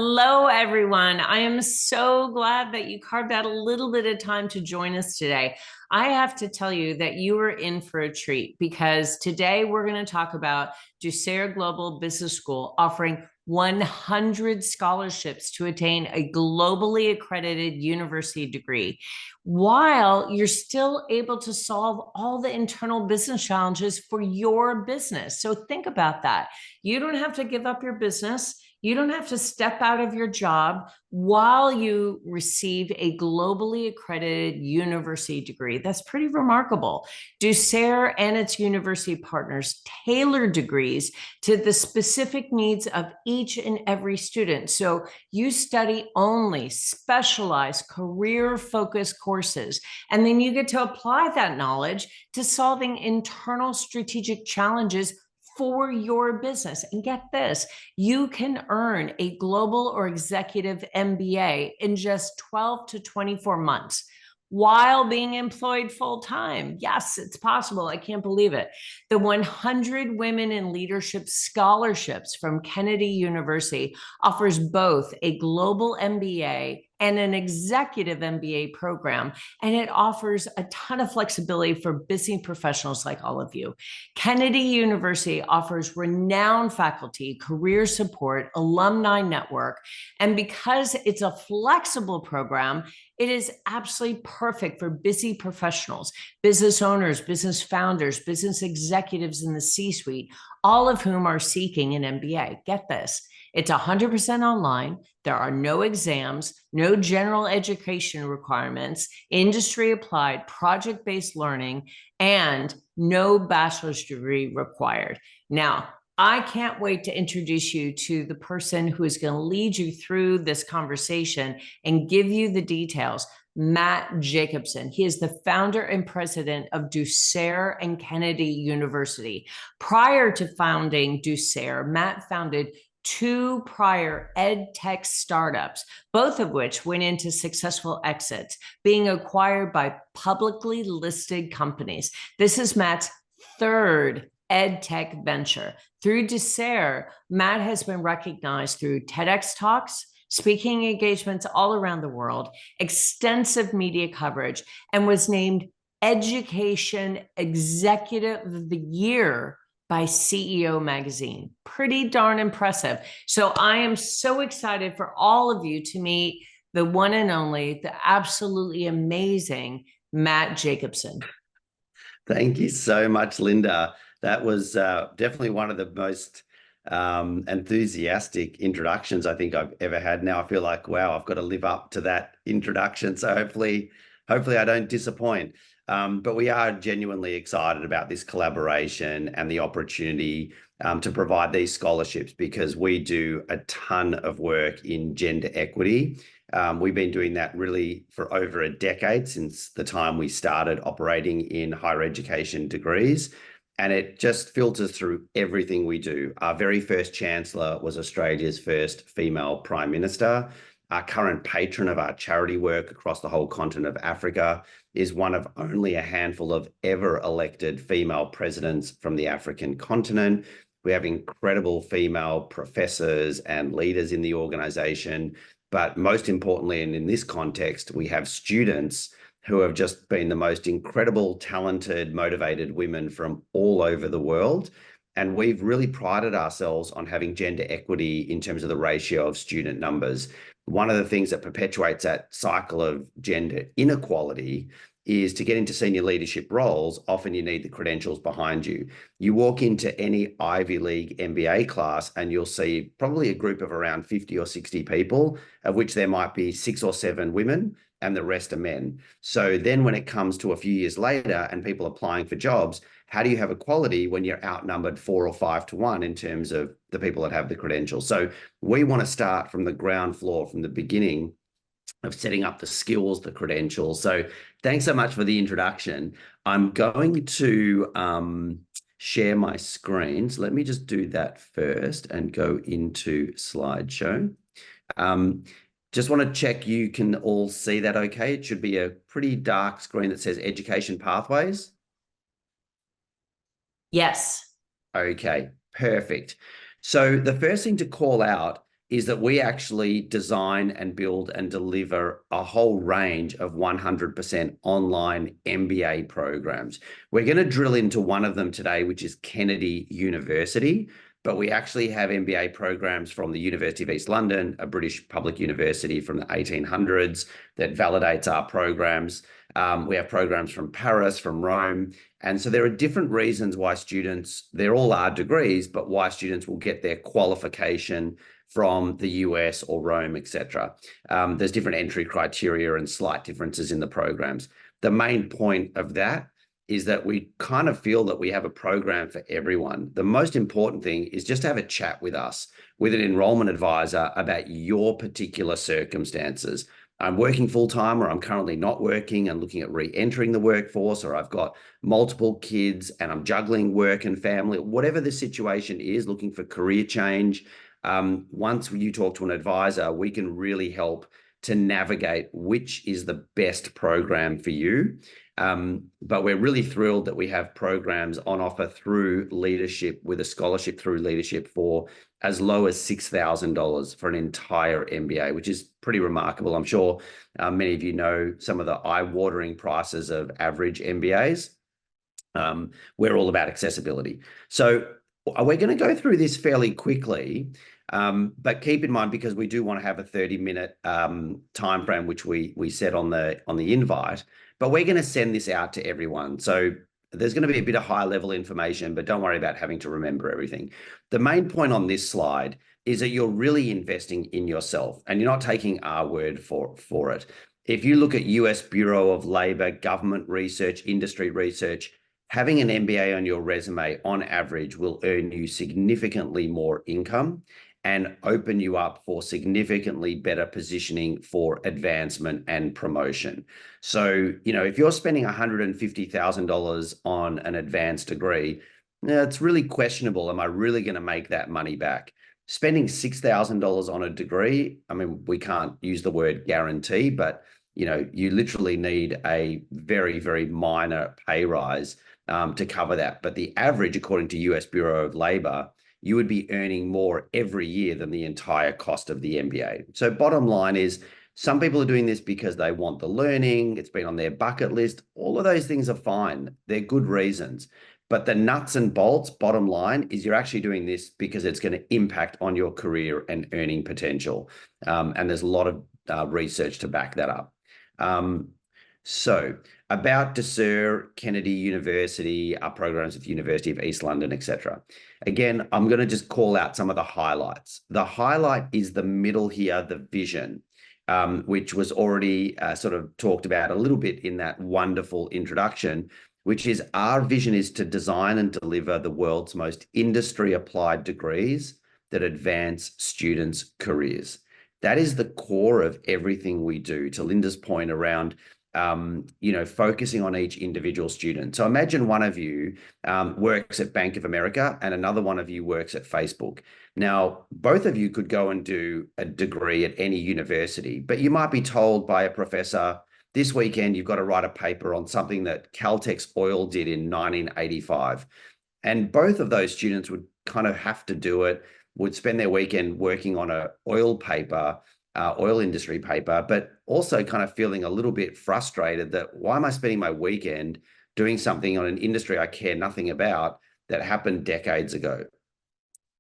Hello, everyone. I am so glad that you carved out a little bit of time to join us today. I have to tell you that you are in for a treat because today we're going to talk about Ducere Global Business School offering 100 scholarships to attain a globally accredited university degree while you're still able to solve all the internal business challenges for your business. So think about that. You don't have to give up your business. You don't have to step out of your job while you receive a globally accredited university degree. That's pretty remarkable. Ducere and its university partners tailor degrees to the specific needs of each and every student. So you study only specialized career-focused courses, and then you get to apply that knowledge to solving internal strategic challenges for your business. And get this, you can earn a global or executive MBA in just 12 to 24 months while being employed full time. Yes, it's possible. I can't believe it. The 100 Women in Leadership Scholarships from Kennedy University offers both a global MBA and an executive MBA program, and it offers a ton of flexibility for busy professionals like all of you. Kennedy University offers renowned faculty, career support, alumni network, and because it's a flexible program, it is absolutely perfect for busy professionals, business owners, business founders, business executives in the C-suite, all of whom are seeking an MBA. Get this. It's 100% online. There are no exams, no general education requirements, industry applied, project-based learning, and no bachelor's degree required. Now, I can't wait to introduce you to the person who is going to lead you through this conversation and give you the details. Matt Jacobson. He is the founder and president of Ducere and Kennedy University. Prior to founding Ducere, Matt founded two prior ed tech startups, both of which went into successful exits, being acquired by publicly listed companies. This is Matt's third ed tech venture. Through Ducere, Matt has been recognized through TEDx talks, speaking engagements all around the world, extensive media coverage, and was named Education Executive of the Year by CEO Magazine. Pretty darn impressive. So I am so excited for all of you to meet the one and only, the absolutely amazing Matt Jacobson. Thank you so much, Linda. That was definitely one of the most enthusiastic introductions I think I've ever had. Now I feel like, wow, I've got to live up to that introduction. So hopefully I don't disappoint. But we are genuinely excited about this collaboration and the opportunity to provide these scholarships because we do a ton of work in gender equity. We've been doing that really for over a decade since the time we started operating in higher education degrees. And it just filters through everything we do. Our very first chancellor was Australia's first female prime minister. Our current patron of our charity work across the whole continent of Africa is one of only a handful of ever elected female presidents from the African continent. We have incredible female professors and leaders in the organization. But most importantly, and in this context, we have students who have just been the most incredible, talented, motivated women from all over the world. And we've really prided ourselves on having gender equity in terms of the ratio of student numbers. One of the things that perpetuates that cycle of gender inequality is to get into senior leadership roles, often you need the credentials behind you. You walk into any Ivy League MBA class and you'll see probably a group of around 50 or 60 people, of which there might be 6 or 7 women and the rest are men. So then when it comes to a few years later and people applying for jobs, how do you have equality when you're outnumbered 4 or 5 to 1 in terms of the people that have the credentials? So we want to start from the ground floor, from the beginning of setting up the skills, the credentials. So thanks so much for the introduction. I'm going to share my screen. So let me just do that first and go into slideshow. Just want to check you can all see that okay. It should be a pretty dark screen that says Education Pathways. Yes. Okay, perfect. So the first thing to call out is that we actually design and build and deliver a whole range of 100% online MBA programs. We're going to drill into one of them today, which is Kennedy University, but we actually have MBA programs from the University of East London, a British public university from the 1800s that validates our programs. We have programs from Paris, from Rome. And so there are different reasons why students, they're all our degrees, but why students will get their qualification from the US or Rome, etc. There's different entry criteria and slight differences in the programs. The main point of that is that we kind of feel that we have a program for everyone. The most important thing is just to have a chat with us, with an enrollment advisor about your particular circumstances. I'm working full-time, or I'm currently not working and looking at re-entering the workforce, or I've got multiple kids and I'm juggling work and family, whatever the situation is, looking for career change. Once you talk to an advisor, we can really help to navigate which is the best program for you. But we're really thrilled that we have programs on offer through LeadHERship, with a scholarship through LeadHERship for as low as $6,000 for an entire MBA, which is pretty remarkable. I'm sure many of you know some of the eye-watering prices of average MBAs. We're all about accessibility. So we're going to go through this fairly quickly, but keep in mind, because we do want to have a 30-minute time frame, which we set on the invite, but we're going to send this out to everyone. So there's going to be a bit of high-level information, but don't worry about having to remember everything. The main point on this slide is that you're really investing in yourself, and you're not taking our word for it. If you look at US Bureau of Labor, government research, industry research, having an MBA on your resume on average will earn you significantly more income and open you up for significantly better positioning for advancement and promotion. So, if you're spending $150,000 on an advanced degree, it's really questionable. Am I really going to make that money back? Spending $6,000 on a degree, I mean, we can't use the word guarantee, but you literally need a very, very minor pay rise to cover that. But the average, according to US Bureau of Labor, you would be earning more every year than the entire cost of the MBA. So bottom line is, some people are doing this because they want the learning, it's been on their bucket list. All of those things are fine. They're good reasons. But the nuts and bolts, bottom line, is you're actually doing this because it's going to impact on your career and earning potential. And there's a lot of research to back that up. So about Ducere, Kennedy University, our programs at the University of East London, etc. Again, I'm going to just call out some of the highlights. The highlight is the middle here, the vision, which was already sort of talked about a little bit in that wonderful introduction, which is our vision is to design and deliver the world's most industry-applied degrees that advance students' careers. That is the core of everything we do, to Linda's point around focusing on each individual student. So imagine one of you works at Bank of America and another one of you works at Facebook. Now, both of you could go and do a degree at any university, but you might be told by a professor, this weekend, you've got to write a paper on something that Caltex Oil did in 1985. And both of those students would kind of have to do it, would spend their weekend working on an oil paper, oil industry paper, but also kind of feeling a little bit frustrated that, why am I spending my weekend doing something on an industry I care nothing about that happened decades ago?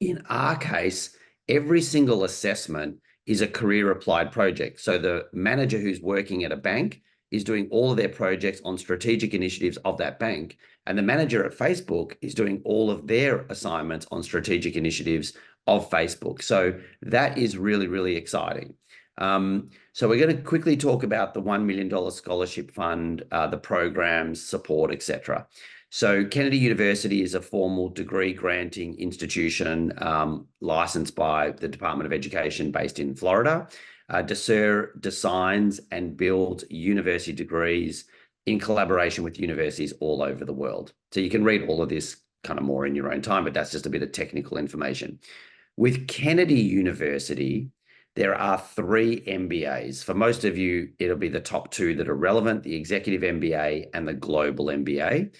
In our case, every single assessment is a career applied project. So the manager who's working at a bank is doing all of their projects on strategic initiatives of that bank. And the manager at Facebook is doing all of their assignments on strategic initiatives of Facebook. So that is really, really exciting. So we're going to quickly talk about the $1 million scholarship fund, the programs, support, etc. So Kennedy University is a formal degree granting institution licensed by the Department of Education based in Florida. Ducere designs and builds university degrees in collaboration with universities all over the world. So you can read all of this kind of more in your own time, but that's just a bit of technical information. With Kennedy University, there are 3 MBAs. For most of you, it'll be the top 2 that are relevant, the Executive MBA and the Global MBA,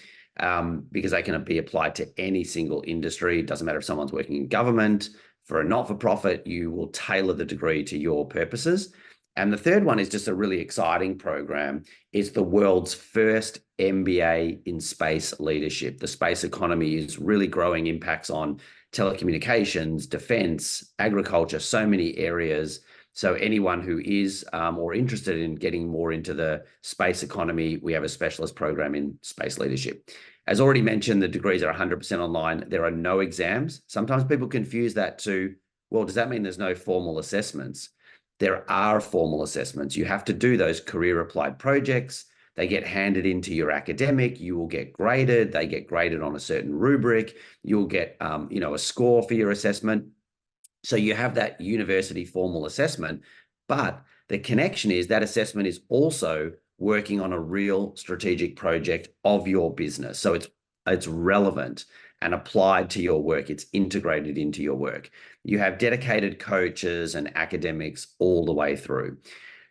because they can be applied to any single industry. It doesn't matter if someone's working in government, For a not-for-profit, you will tailor the degree to your purposes. And the third one is just a really exciting program. It's the world's first MBA in space leadership. The space economy is really growing impacts on telecommunications, defense, agriculture, so many areas. So anyone who is or interested in getting more into the space economy, we have a specialist program in space leadership. As already mentioned, the degrees are 100% online. There are no exams. Sometimes people confuse that to, well, does that mean there's no formal assessments? There are formal assessments. You have to do those career applied projects. They get handed into your academic. You will get graded. They get graded on a certain rubric. You'll get, a score for your assessment. So you have that university formal assessment, but the connection is that assessment is also working on a real strategic project of your business. So it's relevant and applied to your work. It's integrated into your work. You have dedicated coaches and academics all the way through.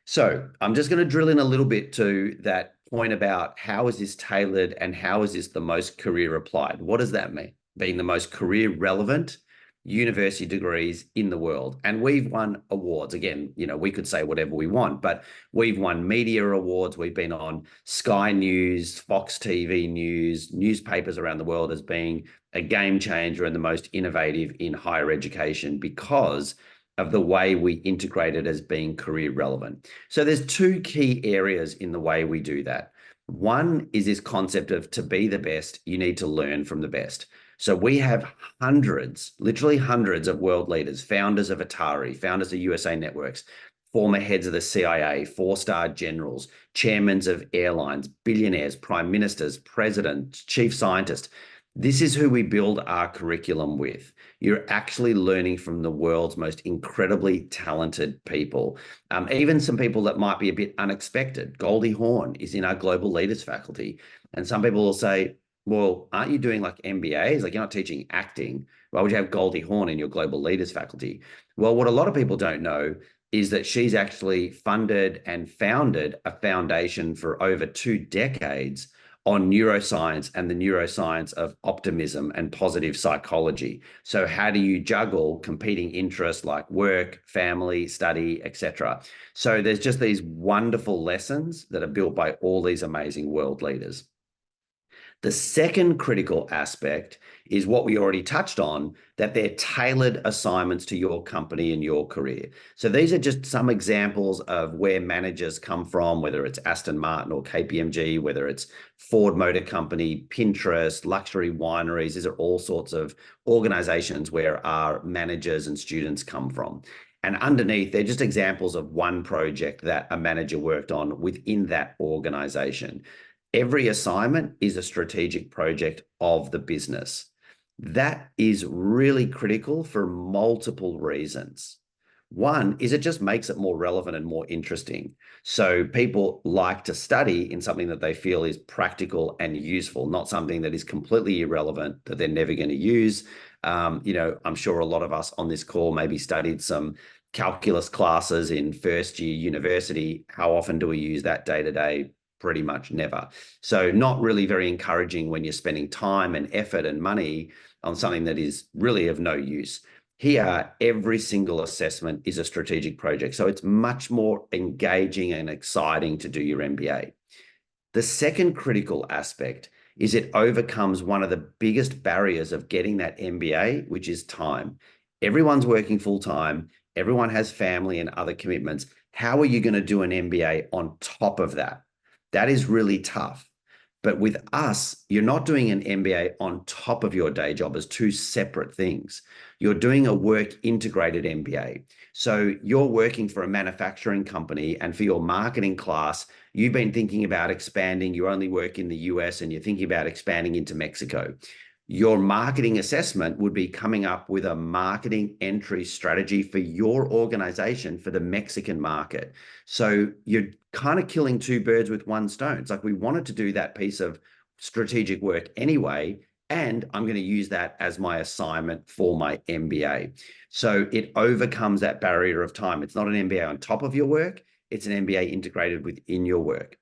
So I'm just going to drill in a little bit to that point about how is this tailored and how is this the most career applied? What does that mean? Being the most career relevant university degrees in the world. And we've won awards. Again, we could say whatever we want, but we've won media awards. We've been on Sky News, Fox TV News, newspapers around the world as being a game changer and the most innovative in higher education because of the way we integrate it as being career relevant. So there's two key areas in the way we do that. One is this concept of to be the best, you need to learn from the best. So we have hundreds, literally hundreds of world leaders, founders of Atari, founders of USA Networks, former heads of the CIA, four-star generals, chairmen of airlines, billionaires, prime ministers, presidents, chief scientists. This is who we build our curriculum with. You're actually learning from the world's most incredibly talented people. Even some people that might be a bit unexpected. Goldie Hawn is in our global leaders faculty. And some people will say, well, aren't you doing like MBAs? Like you're not teaching acting. Why would you have Goldie Hawn in your global leaders faculty? Well, what a lot of people don't know is that she's actually funded and founded a foundation for over 2 decades on neuroscience and the neuroscience of optimism and positive psychology. So how do you juggle competing interests like work, family, study, etc.? So there's just these wonderful lessons that are built by all these amazing world leaders. The second critical aspect is what we already touched on, that they're tailored assignments to your company and your career. So these are just some examples of where managers come from, whether it's Aston Martin or KPMG, whether it's Ford Motor Company, Pinterest, luxury wineries. These are all sorts of organizations where our managers and students come from. And underneath, they're just examples of one project that a manager worked on within that organization. Every assignment is a strategic project of the business. That is really critical for multiple reasons. One is it just makes it more relevant and more interesting. So people like to study in something that they feel is practical and useful, not something that is completely irrelevant that they're never going to use. I'm sure a lot of us on this call maybe studied some calculus classes in first year university. How often do we use that day to day? Pretty much never. So not really very encouraging when you're spending time and effort and money on something that is really of no use. Here, every single assessment is a strategic project. So it's much more engaging and exciting to do your MBA. The second critical aspect is it overcomes one of the biggest barriers of getting that MBA, which is time. Everyone's working full time. Everyone has family and other commitments. How are you going to do an MBA on top of that? That is really tough. But with us, you're not doing an MBA on top of your day job as two separate things. You're doing a work integrated MBA. So you're working for a manufacturing company, and for your marketing class, you've been thinking about expanding. You only work in the US and you're thinking about expanding into Mexico. Your marketing assessment would be coming up with a marketing entry strategy for your organization for the Mexican market. So you're kind of killing two birds with one stone. It's like we wanted to do that piece of strategic work anyway, and I'm going to use that as my assignment for my MBA. So it overcomes that barrier of time. It's not an MBA on top of your work. It's an MBA integrated within your work.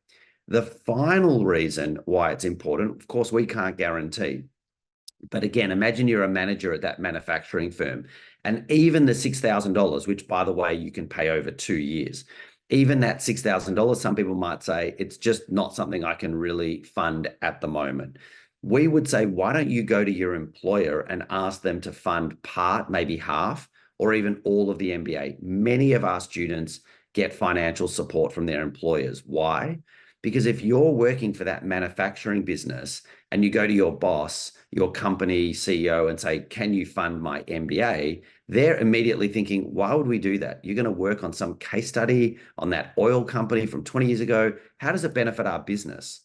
The final reason why it's important, of course, we can't guarantee, But again, imagine you're a manager at that manufacturing firm, and even the $6,000, which by the way, you can pay over 2 years, even that $6,000, some people might say it's just not something I can really fund at the moment. We would say, why don't you go to your employer and ask them to fund part, maybe half, or even all of the MBA? Many of our students get financial support from their employers. Why? Because if you're working for that manufacturing business and you go to your boss, your company CEO, and say, can you fund my MBA? They're immediately thinking, why would we do that? You're going to work on some case study on that oil company from 20 years ago. How does it benefit our business?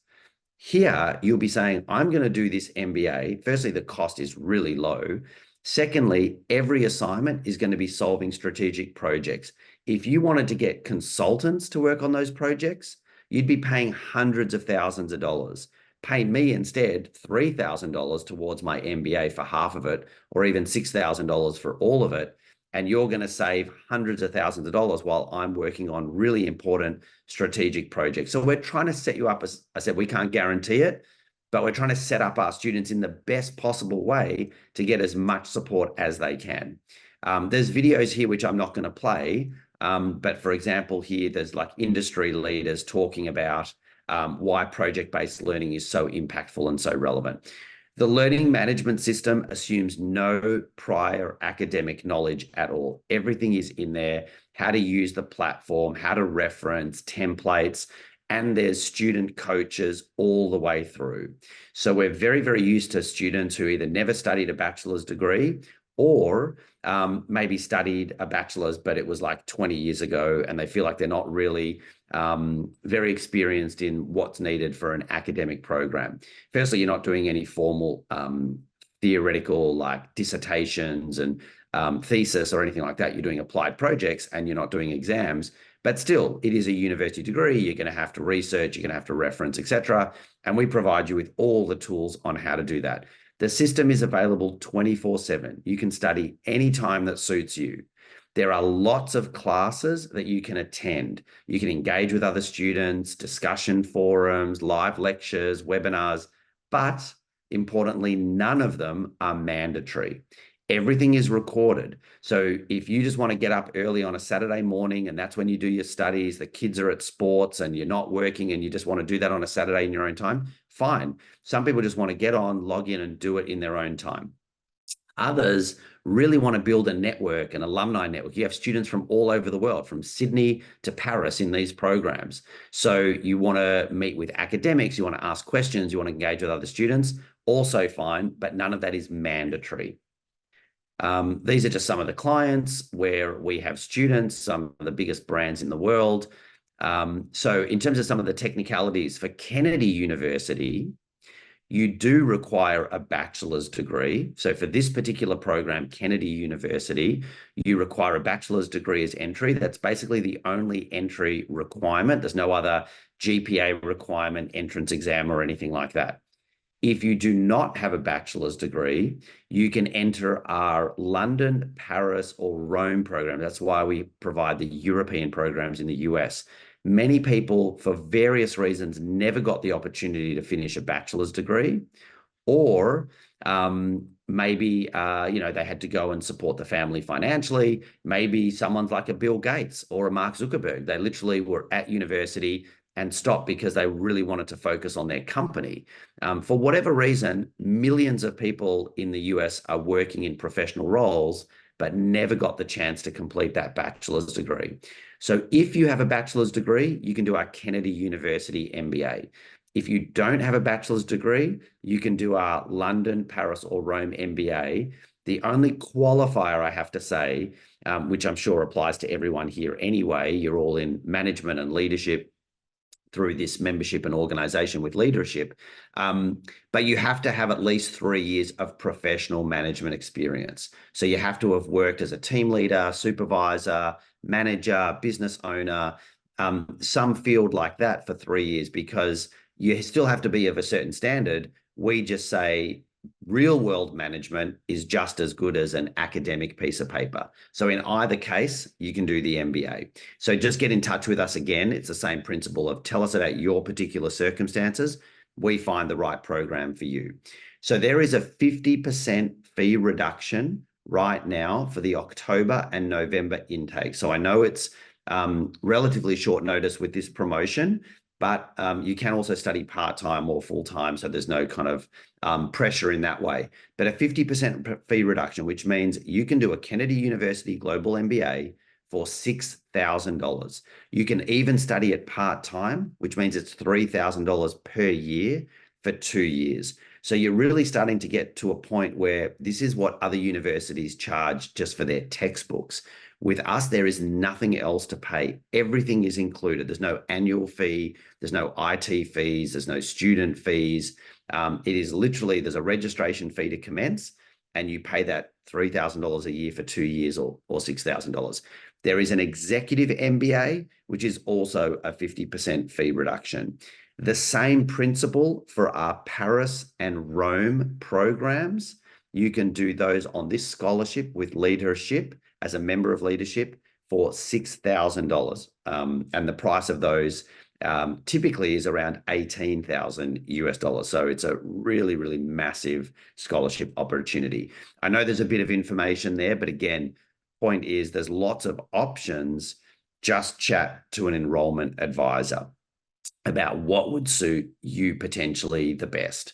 Here, you'll be saying, I'm going to do this MBA. Firstly, the cost is really low. Secondly, every assignment is going to be solving strategic projects. If you wanted to get consultants to work on those projects, you'd be paying hundreds of thousands of dollars. Pay me instead $3,000 towards my MBA for half of it, or even $6,000 for all of it. And you're going to save hundreds of thousands of dollars while I'm working on really important strategic projects. So we're trying to set you up, as I said, we can't guarantee it, but we're trying to set up our students in the best possible way to get as much support as they can. There's videos here which I'm not going to play, but for example, here there's like industry leaders talking about why project-based learning is so impactful and so relevant. The learning management system assumes no prior academic knowledge at all. Everything is in there, how to use the platform, how to reference templates, and there's student coaches all the way through. So we're very, very used to students who either never studied a bachelor's degree or maybe studied a bachelor's, but it was like 20 years ago, and they feel like they're not really very experienced in what's needed for an academic program. Firstly, you're not doing any formal theoretical like dissertations and thesis or anything like that. You're doing applied projects and you're not doing exams, but still it is a university degree. You're going to have to research, you're going to have to reference, etc. And we provide you with all the tools on how to do that. The system is available 24/7. You can study anytime that suits you. There are lots of classes that you can attend. You can engage with other students, discussion forums, live lectures, webinars, but importantly, none of them are mandatory. Everything is recorded. So if you just want to get up early on a Saturday morning and that's when you do your studies, the kids are at sports and you're not working and you just want to do that on a Saturday in your own time, fine. Some people just want to get on, log in and do it in their own time. Others really want to build a network, an alumni network. You have students from all over the world, from Sydney to Paris in these programs. So you want to meet with academics, you want to ask questions, you want to engage with other students, also fine, but none of that is mandatory. These are just some of the clients where we have students, some of the biggest brands in the world. So in terms of some of the technicalities for Kennedy University, you do require a bachelor's degree. So for this particular program, Kennedy University, you require a bachelor's degree as entry. That's basically the only entry requirement. There's no other GPA requirement, entrance exam, or anything like that. If you do not have a bachelor's degree, you can enter our London, Paris, or Rome program. That's why we provide the European programs in the US. Many people, for various reasons, never got the opportunity to finish a bachelor's degree, or maybe they had to go and support the family financially. Maybe someone's like a Bill Gates or a Mark Zuckerberg. They literally were at university and stopped because they really wanted to focus on their company. For whatever reason, millions of people in the US are working in professional roles, but never got the chance to complete that bachelor's degree. So if you have a bachelor's degree, you can do our Kennedy University MBA. If you don't have a bachelor's degree, you can do our London, Paris, or Rome MBA. The only qualifier I have to say, which I'm sure applies to everyone here anyway, you're all in management and leadership through this membership and organization with LeadHERship, but you have to have at least 3 years of professional management experience. So you have to have worked as a team leader, supervisor, manager, business owner, some field like that for 3 years, because you still have to be of a certain standard. We just say real world management is just as good as an academic piece of paper. So in either case, you can do the MBA. So just get in touch with us again. It's the same principle of tell us about your particular circumstances. We find the right program for you. So there is a 50% fee reduction right now for the October and November intake. So I know it's relatively short notice with this promotion, but you can also study part-time or full-time, so there's no kind of pressure in that way. But a 50% fee reduction, which means you can do a Kennedy University Global MBA for $6,000. You can even study it part-time, which means it's $3,000 per year for 2 years. So you're really starting to get to a point where this is what other universities charge just for their textbooks. With us, there is nothing else to pay. Everything is included. There's no annual fee. There's no IT fees. There's no student fees. It is literally, there's a registration fee to commence, and you pay that $3,000 a year for 2 years or $6,000. There is an executive MBA, which is also a 50% fee reduction. The same principle for our Paris and Rome programs. You can do those on this scholarship with LeadHERship as a member of LeadHERship for $6,000. And the price of those typically is around $18,000 US. So it's a really, really massive scholarship opportunity. I know there's a bit of information there, but again, point is there's lots of options. Just chat to an enrollment advisor about what would suit you potentially the best.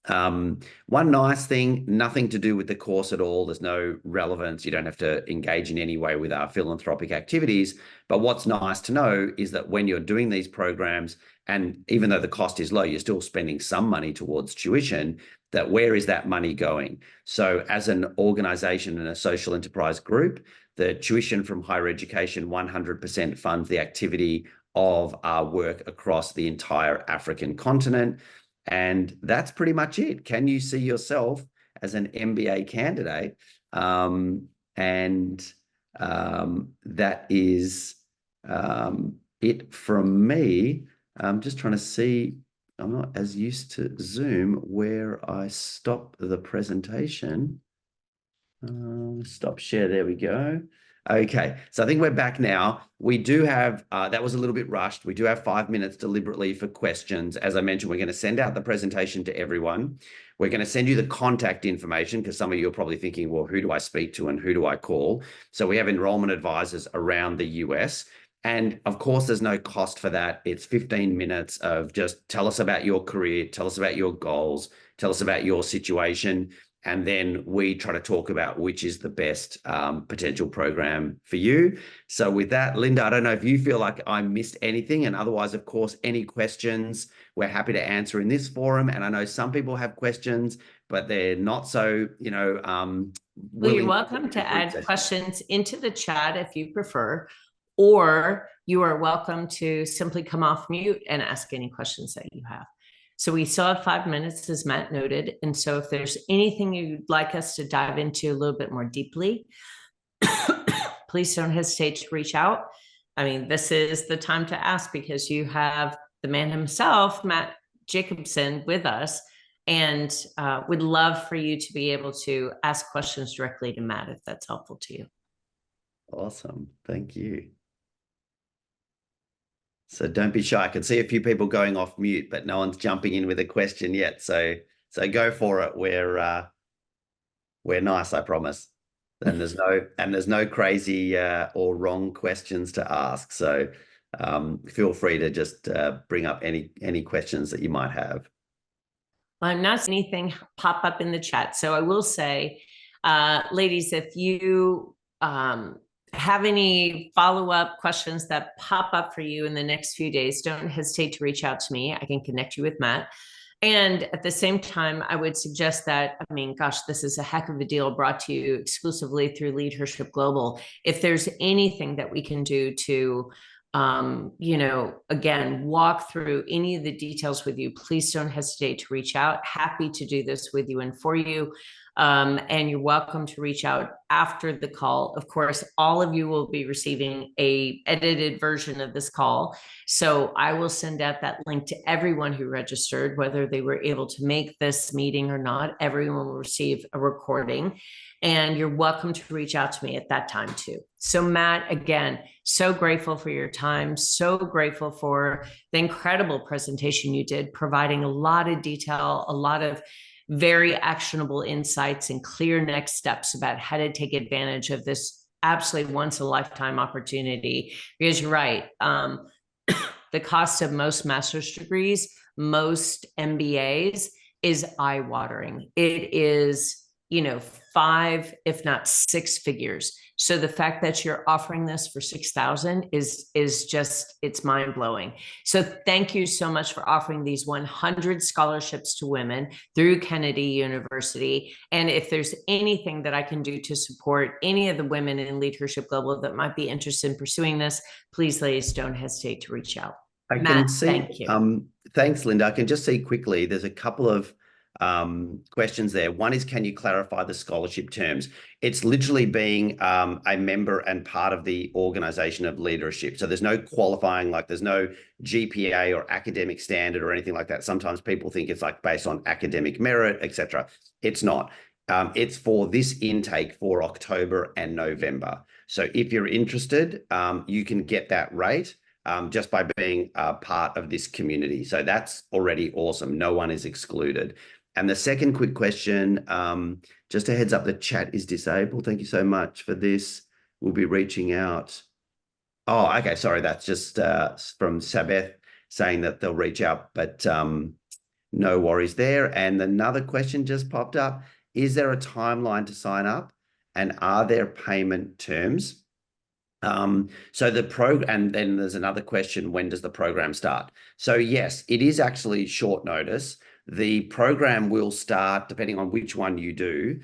One nice thing, nothing to do with the course at all. There's no relevance. You don't have to engage in any way with our philanthropic activities. But what's nice to know is that when you're doing these programs, and even though the cost is low, you're still spending some money towards tuition, that where is that money going? So as an organization and a social enterprise group, the tuition from higher education 100% funds the activity of our work across the entire African continent. And that's pretty much it. Can you see yourself as an MBA candidate? That is it from me. I'm just trying to see. I'm not as used to Zoom where I stop the presentation. Stop share. There we go. Okay, so I think we're back now. We do have, that was a little bit rushed. We do have 5 minutes deliberately for questions. As I mentioned, we're going to send out the presentation to everyone. We're going to send you the contact information because some of you are probably thinking, well, who do I speak to and who do I call? So we have enrollment advisors around the US. And of course, there's no cost for that. It's 15 minutes of just tell us about your career, tell us about your goals, tell us about your situation. And then we try to talk about which is the best potential program for you. So with that, Linda, I don't know if you feel like I missed anything. And otherwise, of course, any questions, we're happy to answer in this forum. And I know some people have questions, but they're not so, willing. Well, you're welcome to add questions into the chat if you prefer, or you are welcome to simply come off mute and ask any questions that you have. So we still have 5 minutes, as Matt noted. And so if there's anything you'd like us to dive into a little bit more deeply, please don't hesitate to reach out. I mean, this is the time to ask because you have the man himself, Matt Jacobson, with us, and would love for you to be able to ask questions directly to Matt if that's helpful to you. Awesome. Thank you. So don't be shy. I can see a few people going off mute, but no one's jumping in with a question yet. So go for it. We're nice, I promise. And there's no crazy or wrong questions to ask. So feel free to just bring up any questions that you might have. I'm not seeing anything pop up in the chat. So I will say, ladies, if you have any follow-up questions that pop up for you in the next few days, don't hesitate to reach out to me. I can connect you with Matt. And at the same time, I would suggest that, I mean, gosh, this is a heck of a deal brought to you exclusively through LeadHERship Global. If there's anything that we can do to, again, walk through any of the details with you, please don't hesitate to reach out. Happy to do this with you and for you. And you're welcome to reach out after the call. Of course, all of you will be receiving an edited version of this call. So I will send out that link to everyone who registered, whether they were able to make this meeting or not. Everyone will receive a recording. And you're welcome to reach out to me at that time too. So Matt, again, so grateful for your time, so grateful for the incredible presentation you did, providing a lot of detail, a lot of very actionable insights and clear next steps about how to take advantage of this absolutely once in a lifetime opportunity. Because you're right. The cost of most master's degrees, most MBAs is eye watering. It is, 5, if not 6 figures. So the fact that you're offering this for 6,000 is just, it's mind blowing. So thank you so much for offering these 100 scholarships to women through Kennedy University. And if there's anything that I can do to support any of the women in LeadHERship Global that might be interested in pursuing this, please, ladies, don't hesitate to reach out. I can Matt, see. thank you. Thanks, Linda. I can just see quickly, there's a couple of questions there. One is, can you clarify the scholarship terms? It's literally being a member and part of the organization of LeadHERship. So there's no qualifying, like there's no GPA or academic standard or anything like that. Sometimes people think it's like based on academic merit, etc. It's not. It's for this intake for October and November. So if you're interested, you can get that rate just by being a part of this community. So that's already awesome. No one is excluded. And the second quick question, just a heads up, the chat is disabled. Thank you so much for this. We'll be reaching out. Oh, okay. Sorry. That's just from Sabeth saying that they'll reach out, but no worries there. And another question just popped up. Is there a timeline to sign up? And are there payment terms? So the program, and then there's another question, when does the program start? So yes, it is actually short notice. The program will start, depending on which one you do.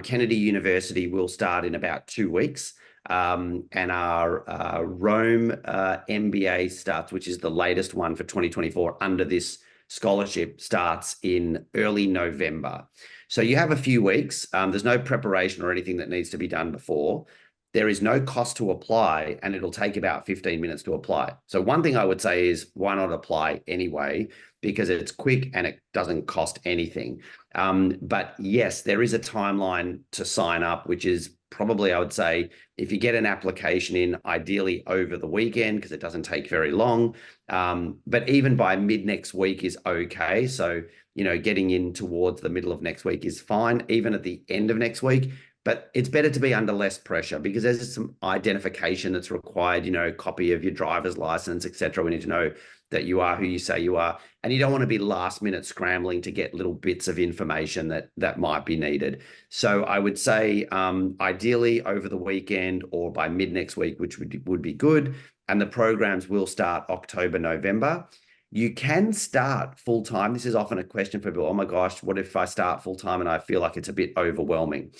Kennedy University will start in about 2 weeks. And our Rome MBA starts, which is the latest one for 2024 under this scholarship, starts in early November. So you have a few weeks. There's no preparation or anything that needs to be done before. There is no cost to apply, and it'll take about 15 minutes to apply. So one thing I would say is, why not apply anyway? Because it's quick and it doesn't cost anything. But yes, there is a timeline to sign up, which is probably, I would say, if you get an application in, ideally over the weekend, because it doesn't take very long. But even by mid next week is okay. So, getting in towards the middle of next week is fine, even at the end of next week. But it's better to be under less pressure, because there's some identification that's required, copy of your driver's license, etc. We need to know that you are who you say you are. And you don't want to be last minute scrambling to get little bits of information that might be needed. So I would say ideally over the weekend or by mid next week, which would be good. And the programs will start October, November. You can start full time. This is often a question for people. Oh my gosh, what if I start full time and I feel like it's a bit overwhelming?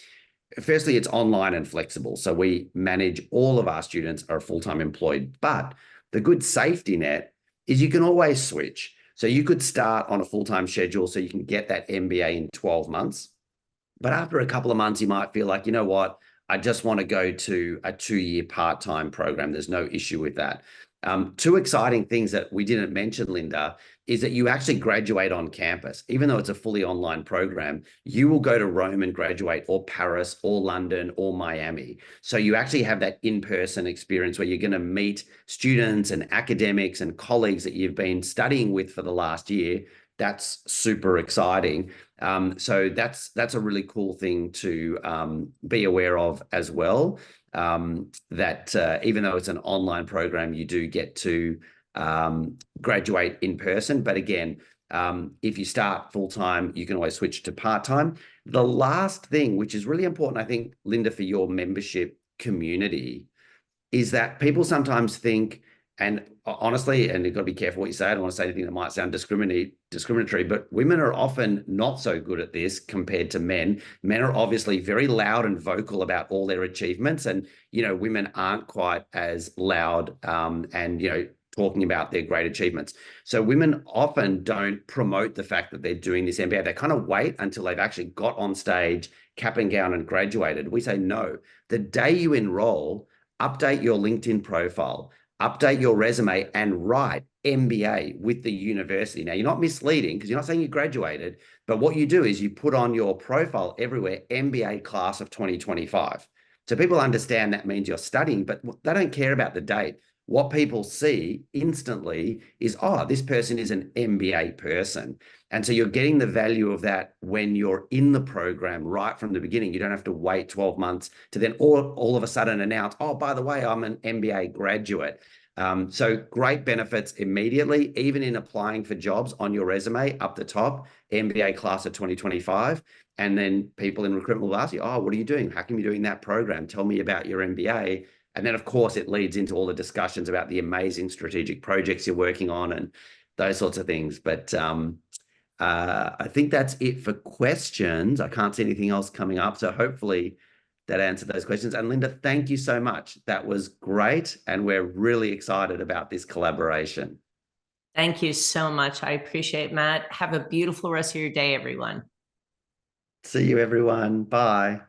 Firstly, it's online and flexible. So we manage all of our students are full-time employed. But the good safety net is you can always switch. So you could start on a full-time schedule so you can get that MBA in 12 months. But after a couple of months, you might feel like, you know what, I just want to go to a 2-year part-time program. There's no issue with that. 2 exciting things that we didn't mention, Linda, is that you actually graduate on campus. Even though it's a fully online program, you will go to Rome and graduate, or Paris, or London, or Miami. So you actually have that in-person experience where you're going to meet students and academics and colleagues that you've been studying with for the last year. That's super exciting. So that's a really cool thing to be aware of as well. That even though it's an online program, you do get to graduate in person. But again, if you start full-time, you can always switch to part-time. The last thing, which is really important, I think, Linda, for your membership community, is that people sometimes think, and honestly, and you've got to be careful what you say. I don't want to say anything that might sound discriminatory, but women are often not so good at this compared to men. Men are obviously very loud and vocal about all their achievements, and women aren't quite as loud and talking about their great achievements. So women often don't promote the fact that they're doing this MBA. They kind of wait until they've actually got on stage, cap and gown, and graduated. We say no. The day you enroll, update your LinkedIn profile, update your resume, and write MBA with the university. Now, you're not misleading because you're not saying you graduated, but what you do is you put on your profile everywhere, MBA class of 2025. So people understand that means you're studying, but they don't care about the date. what people see instantly is, oh, this person is an MBA person. And so you're getting the value of that when you're in the program right from the beginning. You don't have to wait 12 months to then all of a sudden announce, oh, by the way, I'm an MBA graduate. So great benefits immediately, even in applying for jobs on your resume up the top, MBA class of 2025. And then people in recruitment will ask you, oh, what are you doing? How come you're doing that program? Tell me about your MBA. And then, of course, it leads into all the discussions about the amazing strategic projects you're working on and those sorts of things. But I think that's it for questions. I can't see anything else coming up. So hopefully that answered those questions. And Linda, thank you so much. That was great. And we're really excited about this collaboration. Thank you so much. I appreciate it, Matt. Have a beautiful rest of your day, everyone. See you, everyone. Bye.